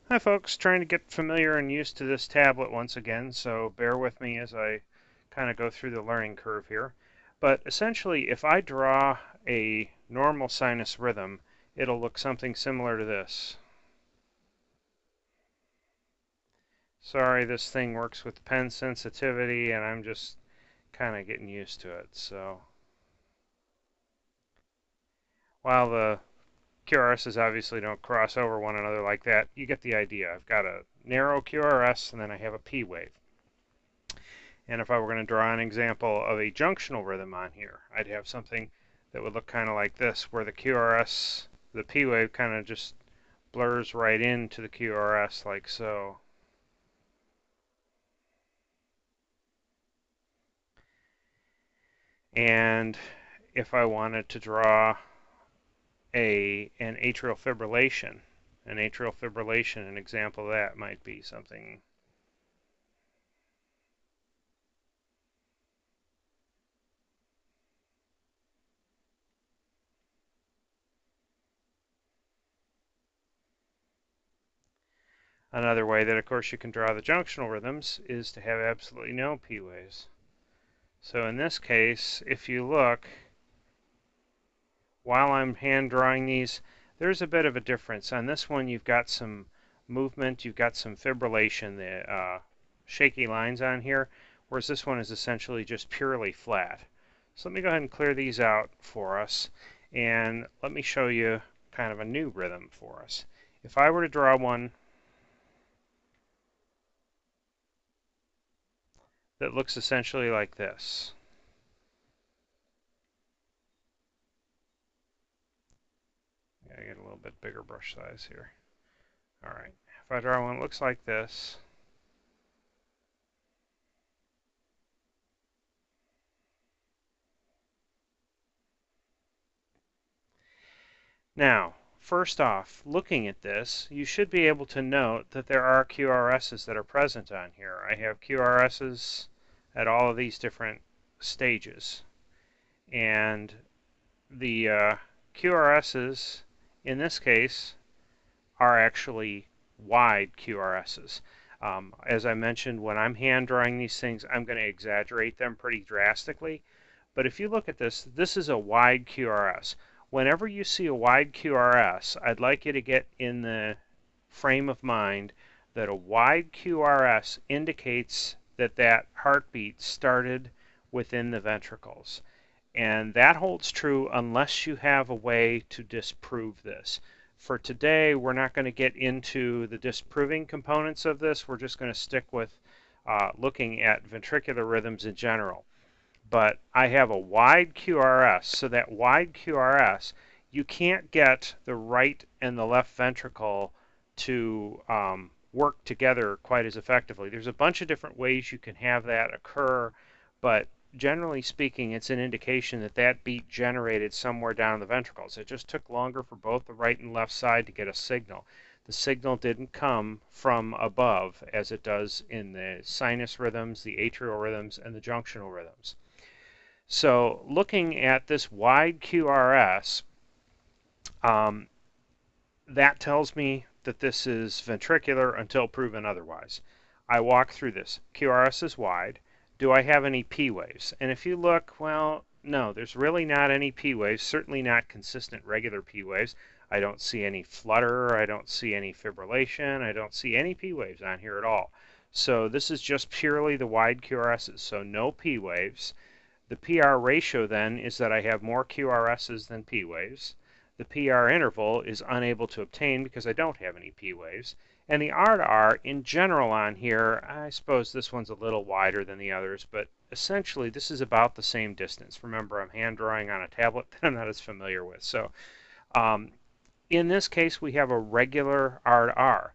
Hi folks, trying to get familiar and used to this tablet once again, so bear with me as I kind of go through the learning curve here. But essentially, if I draw a normal sinus rhythm, it'll look something similar to this. Sorry, this thing works with pen sensitivity, and I'm just kind of getting used to it. So while the QRSs obviously don't cross over one another like that, you get the idea. I've got a narrow QRS, and then I have a P wave. And if I were going to draw an example of a junctional rhythm on here, I'd have something that would look kind of like this, where the QRS, the P wave kind of just blurs right into the QRS like so. And if I wanted to draw an atrial fibrillation, an example of that might be something. Another way that, of course, you can draw the junctional rhythms is to have absolutely no P waves. So in this case, if you look, while I'm hand drawing these, there's a bit of a difference. On this one, you've got some movement, you've got some fibrillation, the shaky lines on here, whereas this one is essentially just purely flat. So let me go ahead and clear these out for us, and let me show you kind of a new rhythm for us. If I were to draw one that looks essentially like this. Gotta get a little bit bigger brush size here. All right, if I draw one that looks like this, now, first off, looking at this, you should be able to note that there are QRSs that are present on here. I have QRSs at all of these different stages. And the QRSs, in this case, are actually wide QRSs. As I mentioned, when I'm hand drawing these things, I'm going to exaggerate them pretty drastically. But if you look at this, this is a wide QRS. Whenever you see a wide QRS, I'd like you to get in the frame of mind that a wide QRS indicates that that heartbeat started within the ventricles. And that holds true unless you have a way to disprove this. For today, we're not going to get into the disproving components of this. We're just going to stick with looking at ventricular rhythms in general. But I have a wide QRS, so that wide QRS, you can't get the right and the left ventricle to work together quite as effectively. There's a bunch of different ways you can have that occur, but generally speaking, it's an indication that that beat generated somewhere down the ventricles. It just took longer for both the right and left side to get a signal. The signal didn't come from above as it does in the sinus rhythms, the atrial rhythms, and the junctional rhythms. So looking at this wide QRS, that tells me that this is ventricular until proven otherwise. I walk through this. QRS is wide. Do I have any P waves? And if you look, well, no, there's really not any P waves, certainly not consistent regular P waves. I don't see any flutter, I don't see any fibrillation, I don't see any P waves on here at all. So this is just purely the wide QRSs, so no P waves. The PR ratio then is that I have more QRSs than P waves. The PR interval is unable to obtain because I don't have any P waves. And the R to R in general on here, I suppose this one's a little wider than the others, but essentially this is about the same distance. Remember, I'm hand drawing on a tablet that I'm not as familiar with. So in this case, we have a regular R to R.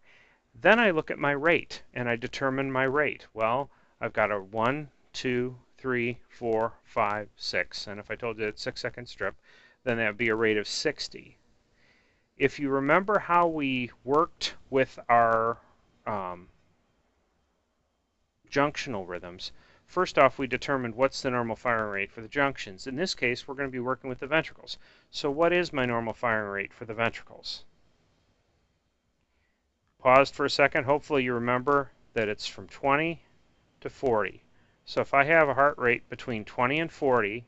Then I look at my rate and I determine my rate. Well, I've got a 1, 2, 3, 4, 5, 6. And if I told you it's 6-second strip, then that would be a rate of 60. If you remember how we worked with our junctional rhythms, first off, we determined what's the normal firing rate for the junctions. In this case, we're going to be working with the ventricles. So what is my normal firing rate for the ventricles? Paused for a second. Hopefully you remember that it's from 20 to 40. So if I have a heart rate between 20 and 40,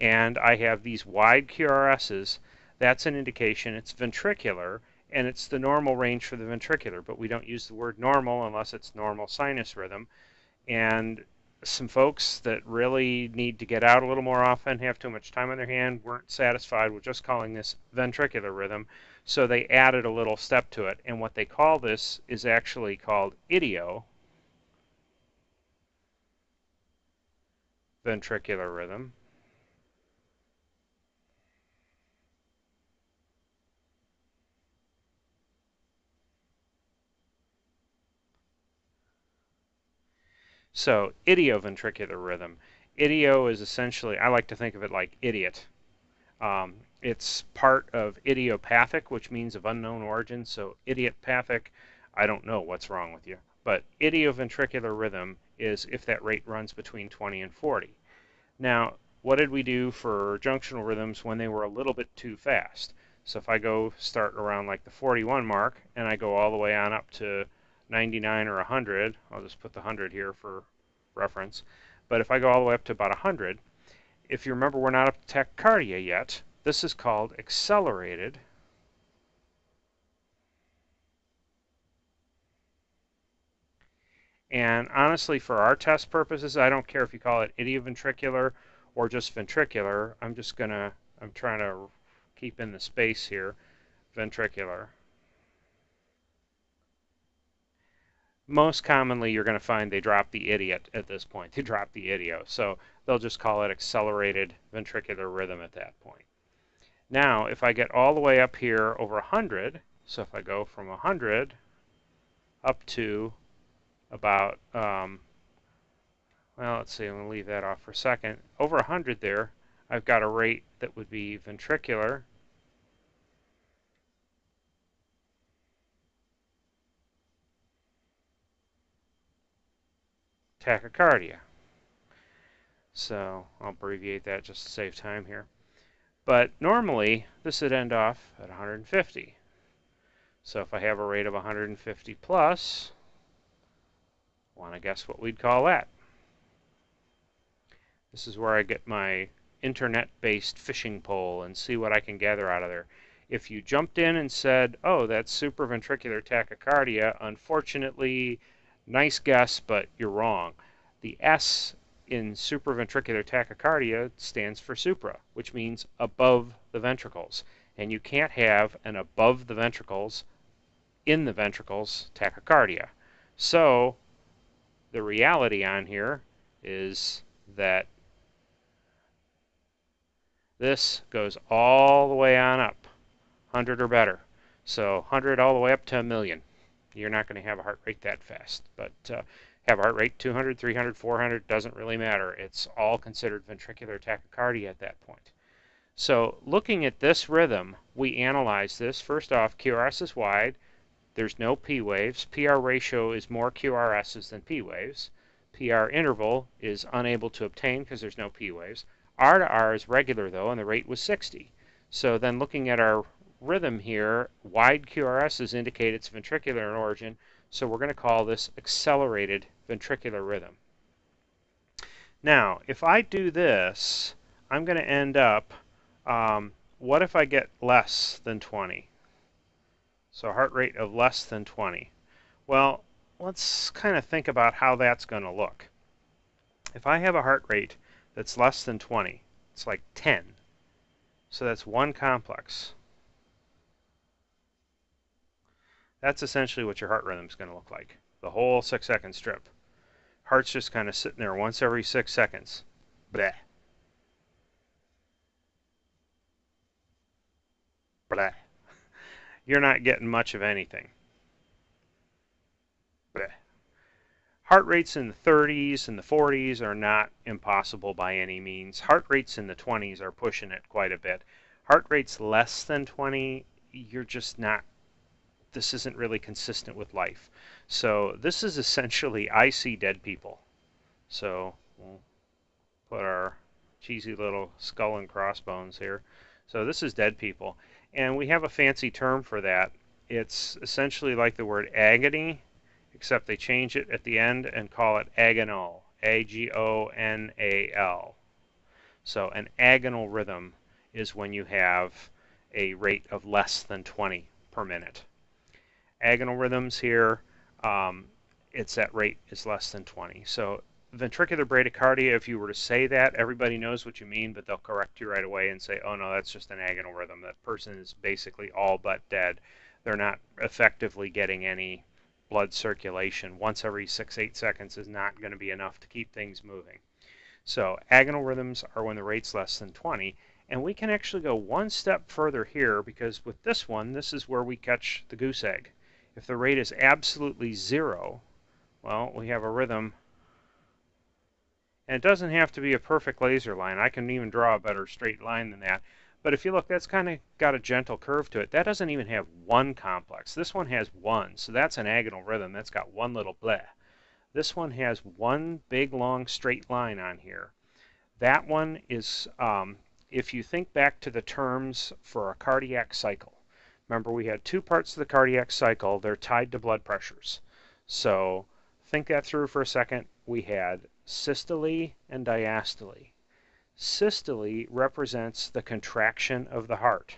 and I have these wide QRSs, that's an indication it's ventricular, and it's the normal range for the ventricular, but we don't use the word normal unless it's normal sinus rhythm. And some folks that really need to get out a little more often, have too much time on their hand, weren't satisfied with just calling this ventricular rhythm, so they added a little step to it. And what they call this is actually called idioventricular rhythm. So idioventricular rhythm. Idio is essentially, I like to think of it like idiot. It's part of idiopathic, which means of unknown origin. So idiopathic, I don't know what's wrong with you. But idioventricular rhythm is if that rate runs between 20 and 40. Now, what did we do for junctional rhythms when they were a little bit too fast? So if I go start around like the 41 mark and I go all the way on up to 99 or 100, I'll just put the 100 here for reference. But if I go all the way up to about 100, if you remember, we're not up to tachycardia yet. This is called accelerated And honestly, for our test purposes, I don't care if you call it idioventricular or just ventricular. I'm trying to keep in the space here, ventricular. Most commonly, you're going to find they drop the idiot at this point. They drop the idio. So they'll just call it accelerated ventricular rhythm at that point. Now, if I get all the way up here over 100, so if I go from 100 up to about, well, let's see, I'm going to leave that off for a second. Over 100 there, I've got a rate that would be ventricular tachycardia. So I'll abbreviate that just to save time here. But normally, this would end off at 150. So if I have a rate of 150 plus, want to guess what we'd call that? This is where I get my internet-based fishing pole and see what I can gather out of there. If you jumped in and said, oh, that's supraventricular tachycardia, unfortunately, nice guess, but you're wrong. The S in supraventricular tachycardia stands for supra, which means above the ventricles. And you can't have an above the ventricles, in the ventricles tachycardia. So the reality on here is that this goes all the way on up, 100 or better. So 100 all the way up to 1,000,000. You're not going to have a heart rate that fast. But have a heart rate 200, 300, 400, doesn't really matter. It's all considered ventricular tachycardia at that point. So looking at this rhythm, we analyze this. First off, QRS is wide. There's no P waves. PR ratio is more QRSs than P waves. PR interval is unable to obtain because there's no P waves. R to R is regular, though, and the rate was 60. So then looking at our rhythm here, wide QRSs indicate it's ventricular in origin, so we're going to call this accelerated ventricular rhythm. Now, if I do this, I'm going to end up, what if I get less than 20? So a heart rate of less than 20. Well, let's kind of think about how that's going to look. If I have a heart rate that's less than 20, it's like 10. So that's one complex. That's essentially what your heart rhythm is going to look like. The whole 6-second strip. Heart's just kind of sitting there once every 6 seconds. Bleh. Bleh. You're not getting much of anything. Bleh. Heart rates in the 30s and the 40s are not impossible by any means. Heart rates in the 20s are pushing it quite a bit. Heart rates less than 20, you're just not, this isn't really consistent with life. So this is essentially, I see dead people. So we'll put our cheesy little skull and crossbones here. So this is dead people. And we have a fancy term for that. It's essentially like the word agony, except they change it at the end and call it agonal, A-G-O-N-A-L. So an agonal rhythm is when you have a rate of less than 20 per minute. Agonal rhythms here, its that rate is less than 20. So ventricular bradycardia, if you were to say that, everybody knows what you mean, but they'll correct you right away and say, oh no, that's just an agonal rhythm. That person is basically all but dead. They're not effectively getting any blood circulation. Once every 6-8 seconds is not going to be enough to keep things moving. So agonal rhythms are when the rate's less than 20. And we can actually go one step further here, because with this one, this is where we catch the goose egg. If the rate is absolutely 0, well, we have a rhythm. And it doesn't have to be a perfect laser line. I can even draw a better straight line than that. But if you look, that's kind of got a gentle curve to it. That doesn't even have one complex. This one has one, so that's an agonal rhythm. That's got one little bleh. This one has one big, long, straight line on here. That one is, if you think back to the terms for a cardiac cycle, remember we had two parts of the cardiac cycle. They're tied to blood pressures. So think that through for a second. We had systole and diastole. Systole represents the contraction of the heart.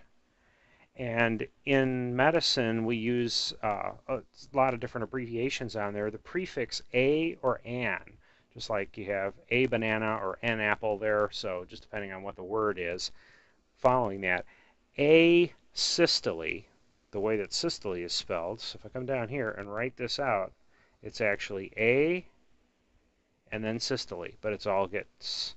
And in medicine, we use a lot of different abbreviations on there. The prefix a or an, just like you have a banana or an apple there, so just depending on what the word is. Following that, asystole, the way that systole is spelled, so if I come down here and write this out, it's actually a and then systole, but it's all gets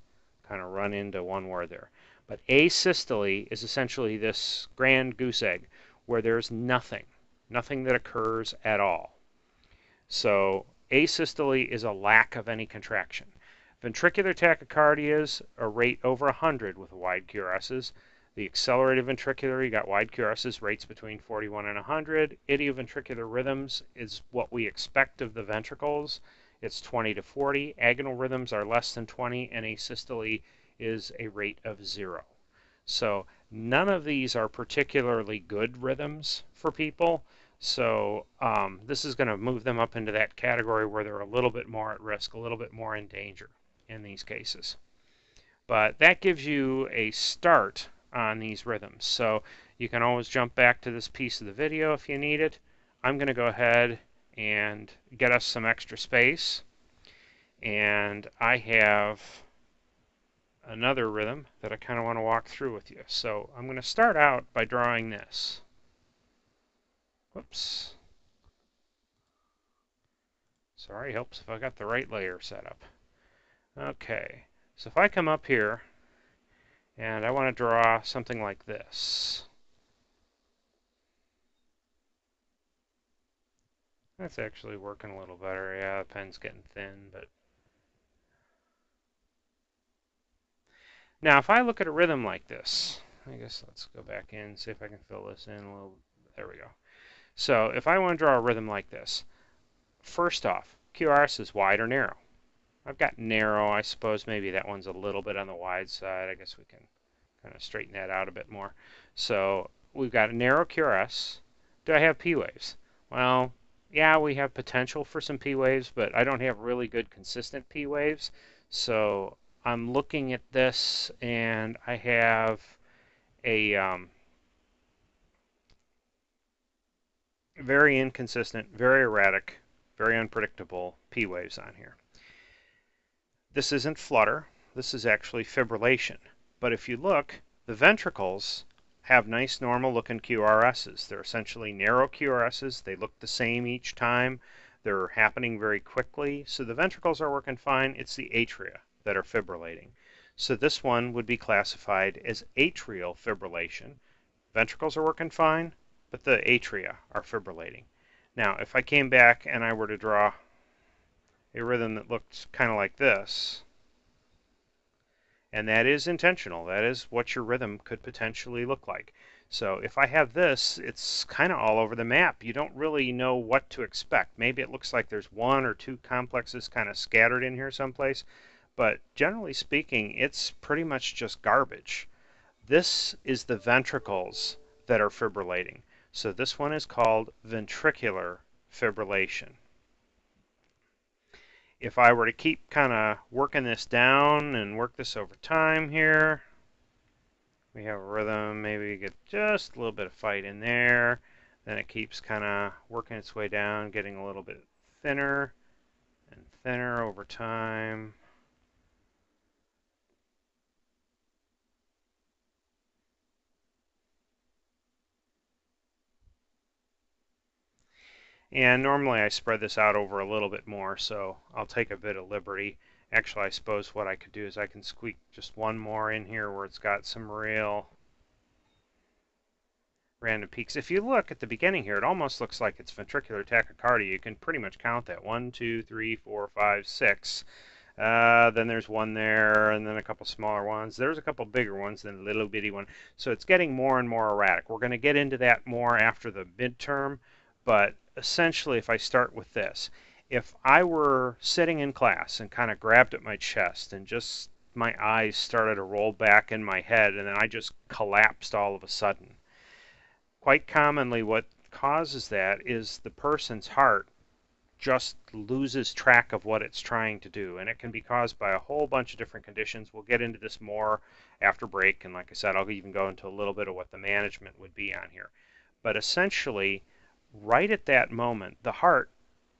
kind of run into one word there. But asystole is essentially this grand goose egg where there's nothing that occurs at all. So asystole is a lack of any contraction. Ventricular tachycardia is a rate over 100 with wide QRSs. The accelerated ventricular, you got wide QRSs, rates between 41 and 100. Idioventricular rhythms is what we expect of the ventricles. It's 20 to 40. Agonal rhythms are less than 20, and asystole is a rate of 0. So none of these are particularly good rhythms for people. So this is going to move them up into that category where they're a little bit more at risk, a little bit more in danger in these cases. But that gives you a start on these rhythms. So you can always jump back to this piece of the video if you need it. I'm going to go ahead and get us some extra space. And I have another rhythm that I kind of want to walk through with you. So I'm going to start out by drawing this. Whoops. Sorry, helps if I got the right layer set up. Okay, so if I come up here and I want to draw something like this. That's actually working a little better. Yeah, the pen's getting thin, but now if I look at a rhythm like this, I guess let's go back in and see if I can fill this in a little. There we go. So if I want to draw a rhythm like this, first off, QRS is wide or narrow. I've got narrow. I suppose maybe that one's a little bit on the wide side. I guess we can kind of straighten that out a bit more. So we've got a narrow QRS. Do I have P waves? Well, yeah, we have potential for some P waves, but I don't have really good consistent P waves. So I'm looking at this, and I have a very inconsistent, very erratic, very unpredictable P waves on here. This isn't flutter. This is actually fibrillation. But if you look, the ventricles have nice normal looking QRSs. They're essentially narrow QRSs. They look the same each time. They're happening very quickly. So the ventricles are working fine. It's the atria that are fibrillating. So this one would be classified as atrial fibrillation. Ventricles are working fine, but the atria are fibrillating. Now, if I came back and I were to draw a rhythm that looked kind of like this, and that is intentional. That is what your rhythm could potentially look like. So if I have this, it's kind of all over the map. You don't really know what to expect. Maybe it looks like there's one or two complexes kind of scattered in here someplace, but generally speaking, it's pretty much just garbage. This is the ventricles that are fibrillating. So this one is called ventricular fibrillation. If I were to keep kind of working this down and work this over time here, we have a rhythm, maybe get just a little bit of fight in there, then it keeps kind of working its way down, getting a little bit thinner and thinner over time. And normally I spread this out over a little bit more, so I'll take a bit of liberty. Actually, I suppose what I could do is I can squeak just one more in here where it's got some real random peaks. If you look at the beginning here, it almost looks like it's ventricular tachycardia. You can pretty much count that. 1, 2, 3, 4, 5, 6. Then there's one there, and then a couple smaller ones. There's a couple bigger ones, then a little bitty one. So it's getting more and more erratic. We're going to get into that more after the midterm, but essentially, if I start with this, if I were sitting in class and kind of grabbed at my chest and just my eyes started to roll back in my head, and then I just collapsed all of a sudden. Quite commonly, what causes that is the person's heart just loses track of what it's trying to do. And it can be caused by a whole bunch of different conditions. We'll get into this more after break. And like I said, I'll even go into a little bit of what the management would be on here. But essentially, right at that moment, the heart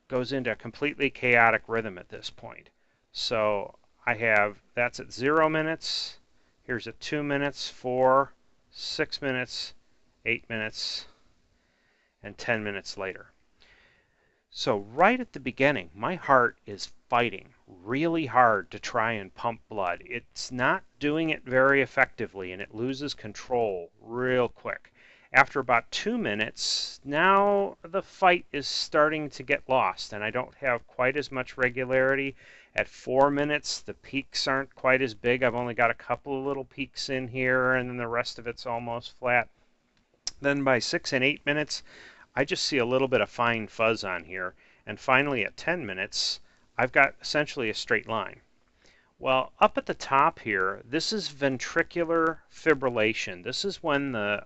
goes into a completely chaotic rhythm at this point. So I have, that's at 0 minutes. Here's at 2 minutes, 4, 6 minutes, 8 minutes, and 10 minutes later. So right at the beginning, my heart is fighting really hard to try and pump blood. It's not doing it very effectively, and it loses control real quick. After about 2 minutes, now the fight is starting to get lost, and I don't have quite as much regularity. At 4 minutes, the peaks aren't quite as big. I've only got a couple of little peaks in here, and then the rest of it's almost flat. Then by 6 and 8 minutes, I just see a little bit of fine fuzz on here. And finally at 10 minutes, I've got essentially a straight line. Well, up at the top here, this is ventricular fibrillation. This is when the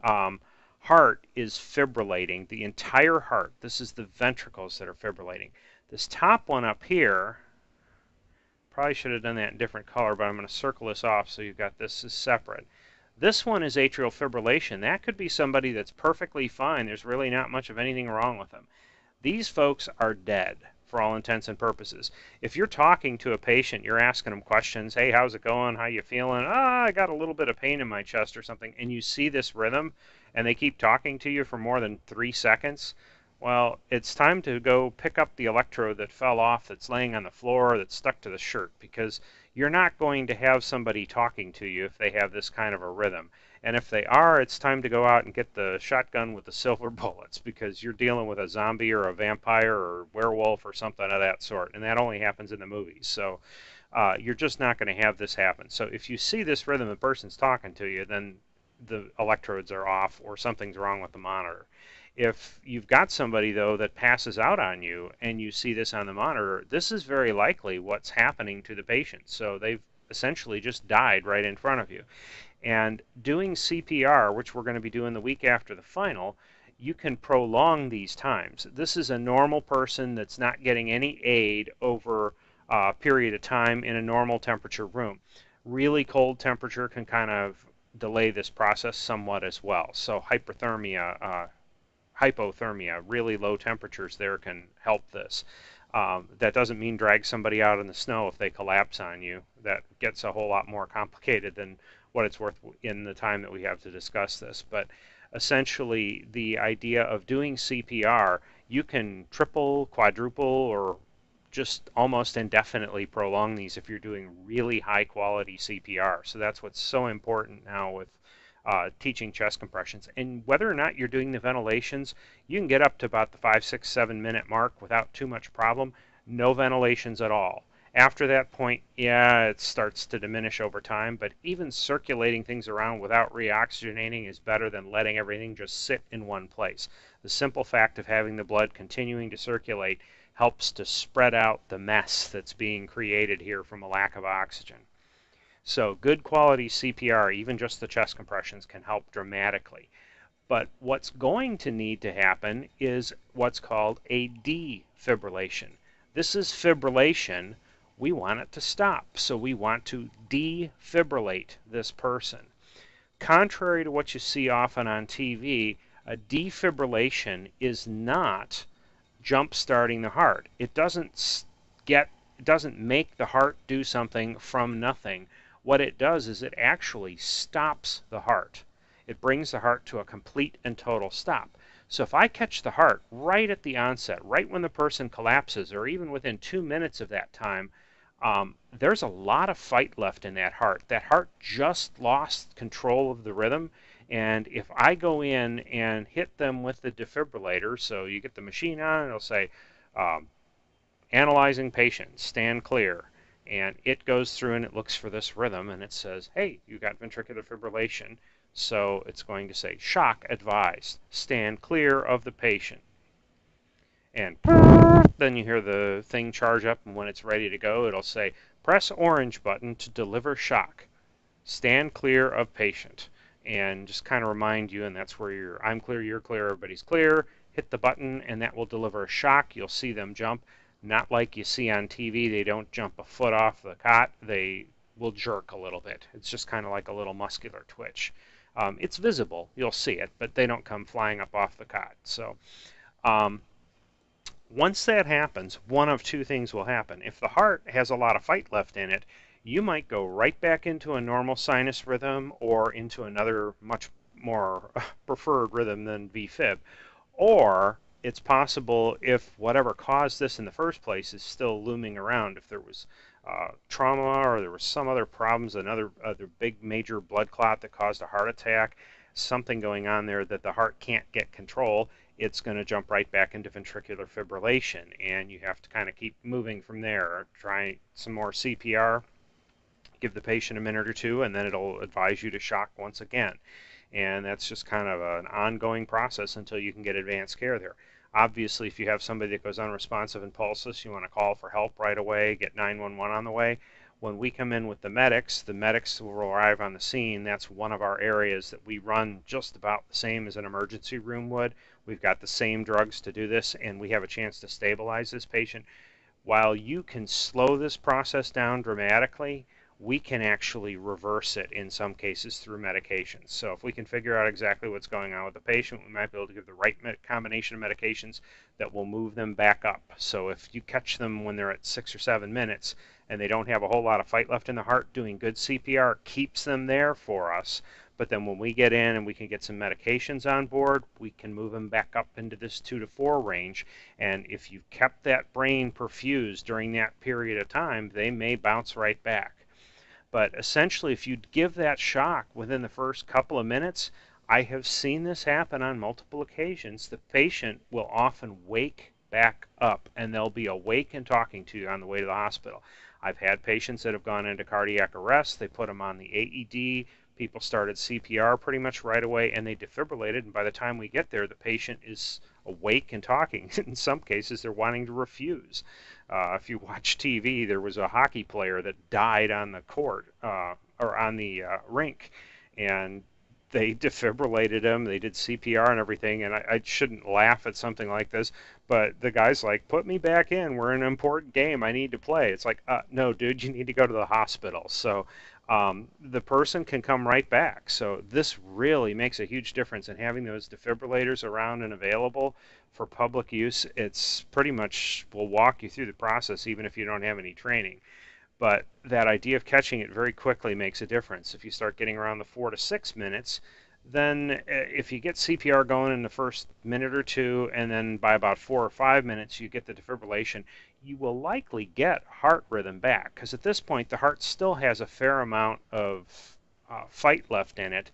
heart is fibrillating, the entire heart. This is the ventricles that are fibrillating. This top one up here, probably should have done that in different color, but I'm going to circle this off so you've got this as separate. This one is atrial fibrillation. That could be somebody that's perfectly fine. There's really not much of anything wrong with them. These folks are dead for all intents and purposes. If you're talking to a patient, you're asking them questions, hey, how's it going? How you feeling? I got a little bit of pain in my chest or something, and you see this rhythm, and they keep talking to you for more than 3 seconds, well, it's time to go pick up the electrode that fell off that's laying on the floor that's stuck to the shirt, because you're not going to have somebody talking to you if they have this kind of a rhythm. And if they are, it's time to go out and get the shotgun with the silver bullets, because you're dealing with a zombie or a vampire or werewolf or something of that sort. And that only happens in the movies. So you're just not going to have this happen. So if you see this rhythm, the person's talking to you, then the electrodes are off or something's wrong with the monitor. If you've got somebody, though, that passes out on you and you see this on the monitor, this is very likely what's happening to the patient. So they've essentially just died right in front of you. And doing CPR, which we're going to be doing the week after the final, you can prolong these times. This is a normal person that's not getting any aid over a period of time in a normal temperature room. Really cold temperature can kind of delay this process somewhat as well. So hypothermia, really low temperatures there can help this. That doesn't mean drag somebody out in the snow if they collapse on you. That gets a whole lot more complicated than what it's worth in the time that we have to discuss this. But essentially, the idea of doing CPR, you can triple, quadruple, or just almost indefinitely prolong these if you're doing really high quality CPR. So that's what's so important now with teaching chest compressions. And whether or not you're doing the ventilations, you can get up to about the 5, 6, 7 minute mark without too much problem. No ventilations at all. After that point, yeah, it starts to diminish over time, but even circulating things around without reoxygenating is better than letting everything just sit in one place. The simple fact of having the blood continuing to circulate helps to spread out the mess that's being created here from a lack of oxygen. So good quality CPR, even just the chest compressions, can help dramatically. But what's going to need to happen is what's called a defibrillation. This is fibrillation. We want it to stop, so we want to defibrillate this person. Contrary to what you see often on TV, a defibrillation is not jump starting the heart. It doesn't make the heart do something from nothing. What it does is it actually stops the heart. It brings the heart to a complete and total stop. So if I catch the heart right at the onset, right when the person collapses, or even within 2 minutes of that time, there's a lot of fight left in that heart. That heart just lost control of the rhythm, and if I go in and hit them with the defibrillator, so you get the machine on, it'll say, um, analyzing patient, stand clear. And it goes through and it looks for this rhythm and it says, hey, you got ventricular fibrillation. So it's going to say, shock advised, stand clear of the patient. And then you hear the thing charge up, and when it's ready to go, it'll say, press orange button to deliver shock. Stand clear of patient. And just kind of remind you, and that's where I'm clear, you're clear, everybody's clear. Hit the button, and that will deliver a shock. You'll see them jump. Not like you see on TV. They don't jump a foot off the cot. They will jerk a little bit. It's just kind of like a little muscular twitch. It's visible. You'll see it, but they don't come flying up off the cot. So once that happens, one of two things will happen. If the heart has a lot of fight left in it, you might go right back into a normal sinus rhythm or into another much more preferred rhythm than VFib. Or it's possible, if whatever caused this in the first place is still looming around, if there was trauma or there was some other problems, another big major blood clot that caused a heart attack, something going on there that the heart can't get control, it's going to jump right back into ventricular fibrillation, and you have to kind of keep moving from there. Try some more CPR, give the patient a minute or two, and then it'll advise you to shock once again. And that's just kind of an ongoing process until you can get advanced care there. Obviously, if you have somebody that goes unresponsive and pulseless, you want to call for help right away, get 911 on the way. When we come in with the medics will arrive on the scene. That's one of our areas that we run just about the same as an emergency room would. We've got the same drugs to do this, and we have a chance to stabilize this patient. While you can slow this process down dramatically, we can actually reverse it in some cases through medications. So if we can figure out exactly what's going on with the patient, we might be able to give the right combination of medications that will move them back up. So if you catch them when they're at 6 or 7 minutes and they don't have a whole lot of fight left in the heart, doing good CPR keeps them there for us. But then when we get in and we can get some medications on board, we can move them back up into this 2 to 4 range. And if you've kept that brain perfused during that period of time, they may bounce right back. But essentially, if you give that shock within the first couple of minutes, I have seen this happen on multiple occasions. The patient will often wake back up, and they'll be awake and talking to you on the way to the hospital. I've had patients that have gone into cardiac arrest. They put them on the AED. People started CPR pretty much right away, and they defibrillated. And by the time we get there, the patient is awake and talking. In some cases, they're wanting to refuse. If you watch TV, there was a hockey player that died on the court or on the rink, and they defibrillated him. They did CPR and everything, and I shouldn't laugh at something like this, but the guy's like, put me back in. We're in an important game. I need to play. It's like, no, dude, you need to go to the hospital. So the person can come right back. So this really makes a huge difference in having those defibrillators around and available for public use. It's pretty much will walk you through the process even if you don't have any training. But that idea of catching it very quickly makes a difference. If you start getting around the 4 to 6 minutes, then if you get CPR going in the first minute or two, and then by about 4 or 5 minutes you get the defibrillation, you will likely get heart rhythm back, because at this point the heart still has a fair amount of fight left in it,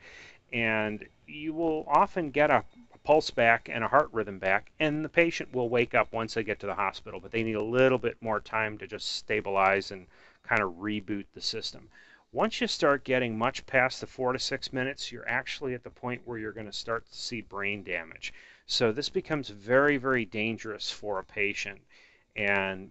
and you will often get a pulse back and a heart rhythm back, and the patient will wake up once they get to the hospital, but they need a little bit more time to just stabilize and kind of reboot the system. Once you start getting much past the 4 to 6 minutes, you're actually at the point where you're going to start to see brain damage. So this becomes very, very dangerous for a patient. And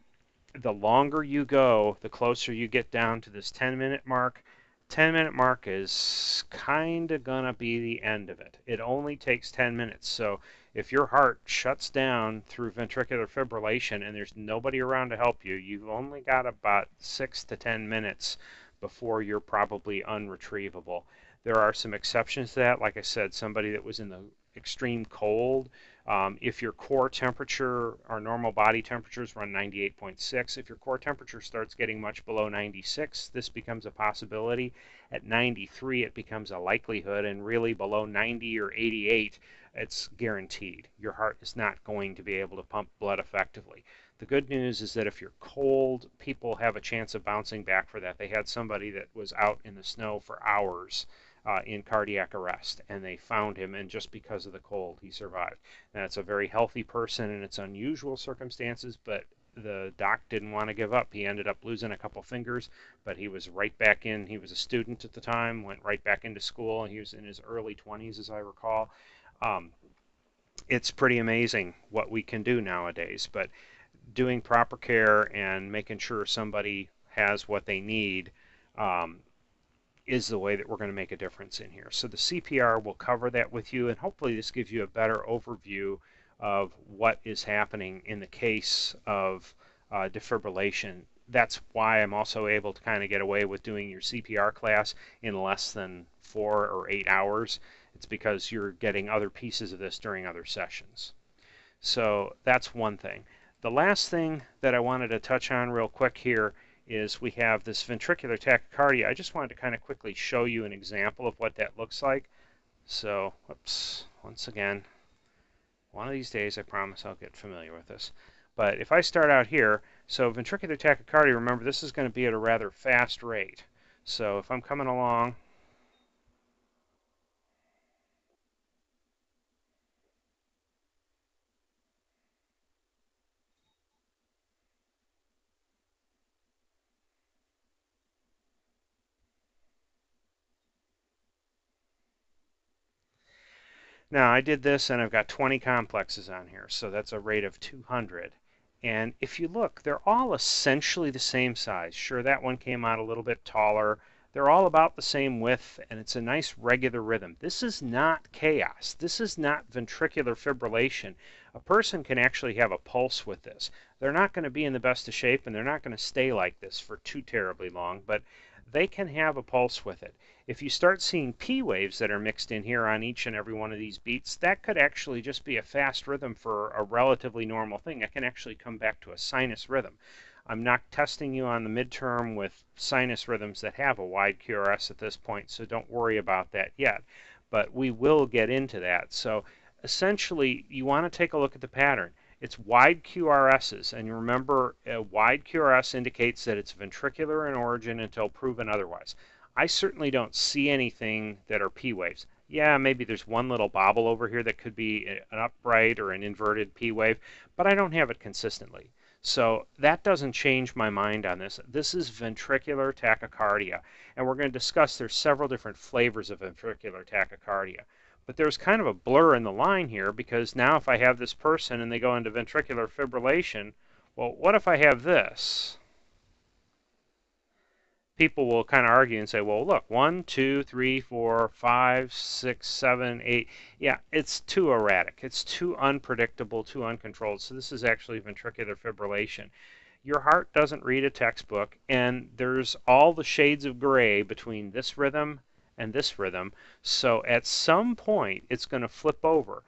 the longer you go, the closer you get down to this 10-minute mark, 10-minute mark is kind of going to be the end of it. It only takes 10 minutes. So if your heart shuts down through ventricular fibrillation and there's nobody around to help you, you've only got about 6 to 10 minutes before you're probably unretrievable. There are some exceptions to that. Like I said, somebody that was in the extreme cold, if your core temperature, our normal body temperatures run 98.6. If your core temperature starts getting much below 96, this becomes a possibility. At 93, it becomes a likelihood, and really below 90 or 88, it's guaranteed. Your heart is not going to be able to pump blood effectively. The good news is that if you're cold, people have a chance of bouncing back for that. They had somebody that was out in the snow for hours in cardiac arrest, and they found him, and just because of the cold, he survived. Now, it's a very healthy person, and it's unusual circumstances, but the doc didn't want to give up. He ended up losing a couple fingers, but he was right back in. He was a student at the time, went right back into school, and he was in his early 20s, as I recall. Um, it's pretty amazing what we can do nowadays, but doing proper care and making sure somebody has what they need is the way that we're going to make a difference in here. So the CPR will cover that with you, and hopefully this gives you a better overview of what is happening in the case of defibrillation. That's why I'm also able to kind of get away with doing your CPR class in less than 4 or 8 hours. It's because you're getting other pieces of this during other sessions. So that's one thing. The last thing that I wanted to touch on real quick here is we have this ventricular tachycardia. I just wanted to kind of quickly show you an example of what that looks like. So, whoops, once again, one of these days I promise I'll get familiar with this. But if I start out here, so ventricular tachycardia, remember this is going to be at a rather fast rate. So if I'm coming along, now I did this and I've got 20 complexes on here, so that's a rate of 200. And if you look, they're all essentially the same size. Sure, that one came out a little bit taller. They're all about the same width, and it's a nice regular rhythm. This is not chaos. This is not ventricular fibrillation. A person can actually have a pulse with this. They're not going to be in the best of shape, and they're not going to stay like this for too terribly long, but they can have a pulse with it. If you start seeing P waves that are mixed in here on each and every one of these beats, that could actually just be a fast rhythm for a relatively normal thing. It can actually come back to a sinus rhythm. I'm not testing you on the midterm with sinus rhythms that have a wide QRS at this point, so don't worry about that yet. But we will get into that. So essentially, you want to take a look at the pattern. It's wide QRSs, and you remember a wide QRS indicates that it's ventricular in origin until proven otherwise. I certainly don't see anything that are P waves. Yeah, maybe there's one little bobble over here that could be an upright or an inverted P wave, but I don't have it consistently. So that doesn't change my mind on this. This is ventricular tachycardia, and we're going to discuss there's several different flavors of ventricular tachycardia. But there's kind of a blur in the line here because now if I have this person and they go into ventricular fibrillation, well, what if I have this? People will kind of argue and say, well, look, 1, 2, 3, 4, 5, 6, 7, 8. Yeah, it's too erratic. It's too unpredictable, too uncontrolled. So this is actually ventricular fibrillation. Your heart doesn't read a textbook, and there's all the shades of gray between this rhythm and this rhythm. So at some point, it's going to flip over.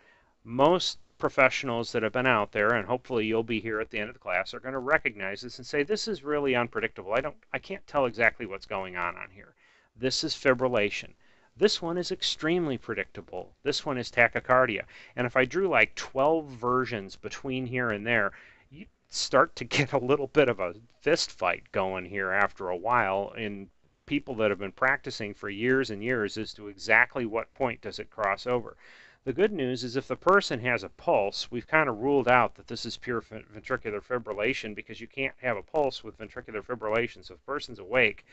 Most professionals that have been out there, and hopefully you'll be here at the end of the class, are going to recognize this and say, this is really unpredictable. I can't tell exactly what's going on here. This is fibrillation. This one is extremely predictable. This one is tachycardia. And if I drew like 12 versions between here and there, you start to get a little bit of a fist fight going here after a while in people that have been practicing for years and years as to exactly what point does it cross over. The good news is if the person has a pulse, we've kind of ruled out that this is pure ventricular fibrillation because you can't have a pulse with ventricular fibrillation. So if the person's awake,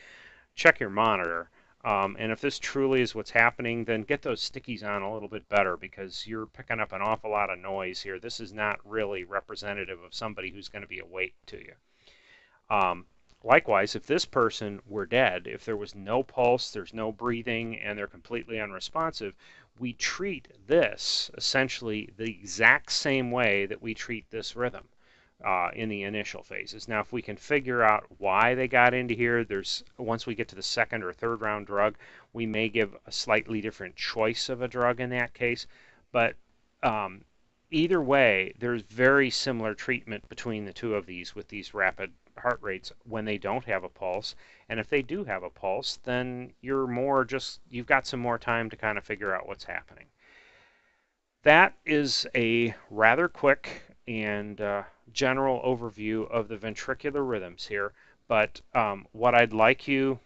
check your monitor. And if this truly is what's happening, then get those stickies on a little bit better because you're picking up an awful lot of noise here. This is not really representative of somebody who's going to be awake to you. Likewise, if this person were dead, if there was no pulse, there's no breathing, and they're completely unresponsive, we treat this essentially the exact same way that we treat this rhythm in the initial phases. Now, if we can figure out why they got into here, once we get to the second or third round drug, we may give a slightly different choice of a drug in that case. But um, either way, there's very similar treatment between the two of these with these rapid heart rates when they don't have a pulse. And if they do have a pulse, then you've got some more time to kind of figure out what's happening. That is a rather quick and general overview of the ventricular rhythms here. But what I'd like you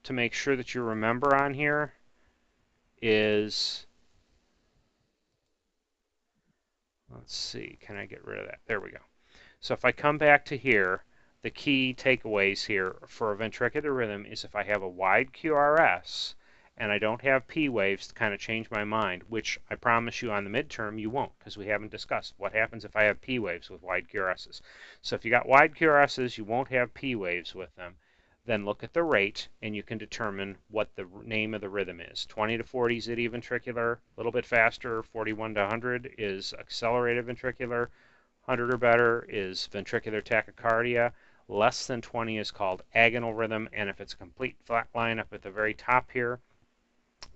to make sure that you remember on here is, let's see, can I get rid of that? There we go. So if I come back to here, the key takeaways here for a ventricular rhythm is if I have a wide QRS and I don't have P waves to kind of change my mind, which I promise you on the midterm you won't, because we haven't discussed what happens if I have P waves with wide QRSs. So if you got wide QRSs, you won't have P waves with them. Then look at the rate and you can determine what the name of the rhythm is. 20 to 40 is idioventricular, a little bit faster. 41 to 100 is accelerated ventricular. 100 or better is ventricular tachycardia. Less than 20 is called agonal rhythm, and if it's a complete flat line up at the very top here,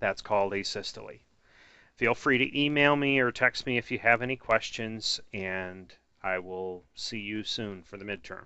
that's called asystole. Feel free to email me or text me if you have any questions, and I will see you soon for the midterm.